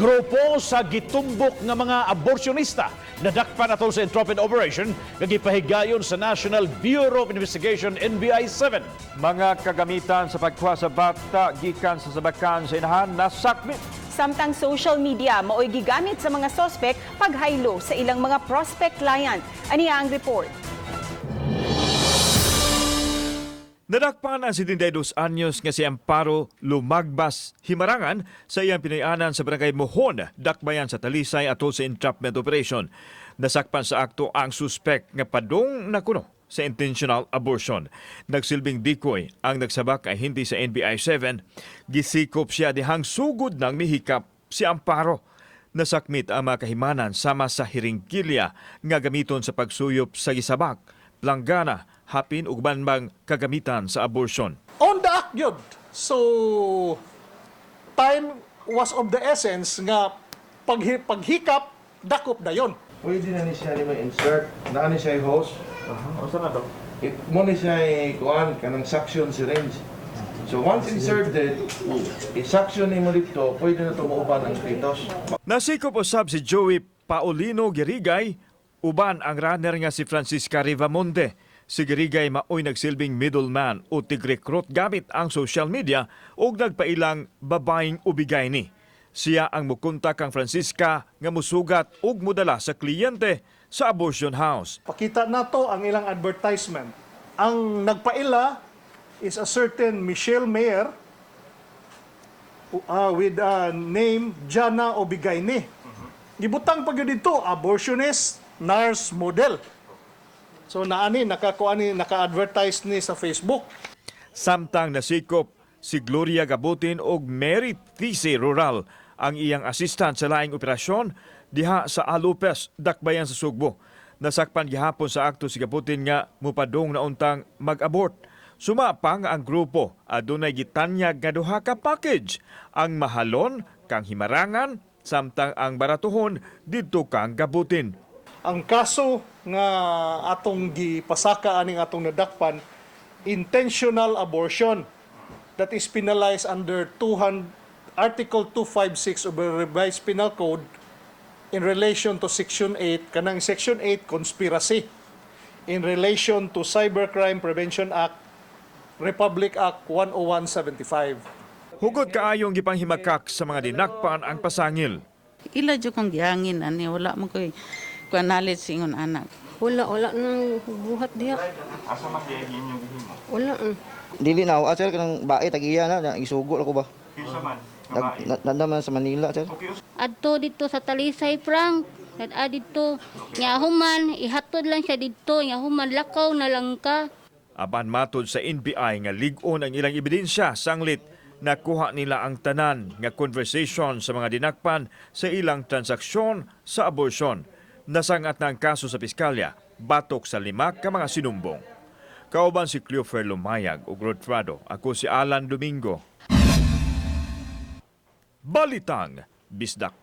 Grupo sa Gitumbok nga mga aborsyonista nadakpan ato sa entrapment operation nga gipahigayon sa National Bureau of Investigation NBI 7. Mga kagamitan sa pagkuha sa bata gikan sa sabakan sa inahan nasakmit. Samtang social media mao'y gigamit sa mga sospek paghaylo sa ilang mga prospect client. Aniya ang report. Nadakpan ang 72 anyos nga si Amparo lumagbas himarangan sa iyang pinayanan sa barangay Mohon, Dakbayan sa Talisay atol sa entrapment operation. Nasakpan sa akto ang suspect nga padong nakuno sa intentional abortion. Nagsilbing decoy ang nagsabak ay hindi sa NBI 7. Gisikop siya dihang sugod ng mihikap si Amparo. Nasakmit ang mga kahimanan sama sa hiringkilya nga gamiton sa pagsuyop sa gisabak, planggana, hapin ug banbang kagamitan sa abortion. On the act yun. So, time was of the essence nga paghikap, dakop na yun. Pwede na ni siya ni insert, na ni siya host. Saan na to? Mo ni siya kuan kanang suction syringe. So once inserted, i-suction ni mo dito, pwede na tumuuban ang fetus. Nasikop usab si Joey Paulino Gerigay, uban ang runner nga si Francisca Rivamonte. Si Gerigay maoy nagsilbing middleman o tigrekrut gamit ang social media ug nagpailang babaeng ubigay ni. Siya ang mukontak kang Francisca nga musugat ug mudala sa kliyente sa abortion house. Pakita na to ang ilang advertisement. Ang nagpaila is a certain Michelle Mayer with a name Jana Obigayni. Gibutang pag dito, abortionist, nurse model. So naka-advertise ni sa Facebook. Samtang nasikop si Gloria Gabutin og Mary Tise Rural ang iyang assistant sa laing operasyon diha sa Alupes, Dakbayan sa Sugbo. Nasakpan gihapon sa akto si Gabutin nga mupadong na untang mag-abort. Sumapang ang grupo adunay gitanyag nga duha ka package, ang mahalon kang himarangan samtang ang baratuhon didto kang Gabutin. Ang kaso nga atong gipasaka aning atong nadakpan, intentional abortion that is penalized under Article 256 of the Revised Penal Code in relation to Section 8, kanang Section 8 conspiracy in relation to Cybercrime Prevention Act, Republic Act 10175. Hugot kaayong gipanghimakak sa mga dinakpan ang pasangil. Ila jud kang gihangin ani wala mo koy knowledge sa ingon anak. Wala nang buhat diha. Asa man kay inyong gihimo? Wala. Dili na ako, sir, kanang bae, tagiya na, isugo ako ba? Kinsa man? Nandaman sa Manila, sir. Adto dito sa Talisay, Frank. Dito. Nyahuman, ihatod lang siya dito. Nyahuman, lakaw na lang ka. Apan matod sa NBI nga lig-on ang ilang ebidensya sanglit, nakuha nila ang tanan nga conversation sa mga dinakpan sa ilang transaksyon sa abortion. Nasangat na ang kaso sa piskalya, batok sa 5 ka mga sinumbong. Kauban si Cleofer Lumayag ug Rodfrado, ako si Alan Domingo. Balitang Bisdak.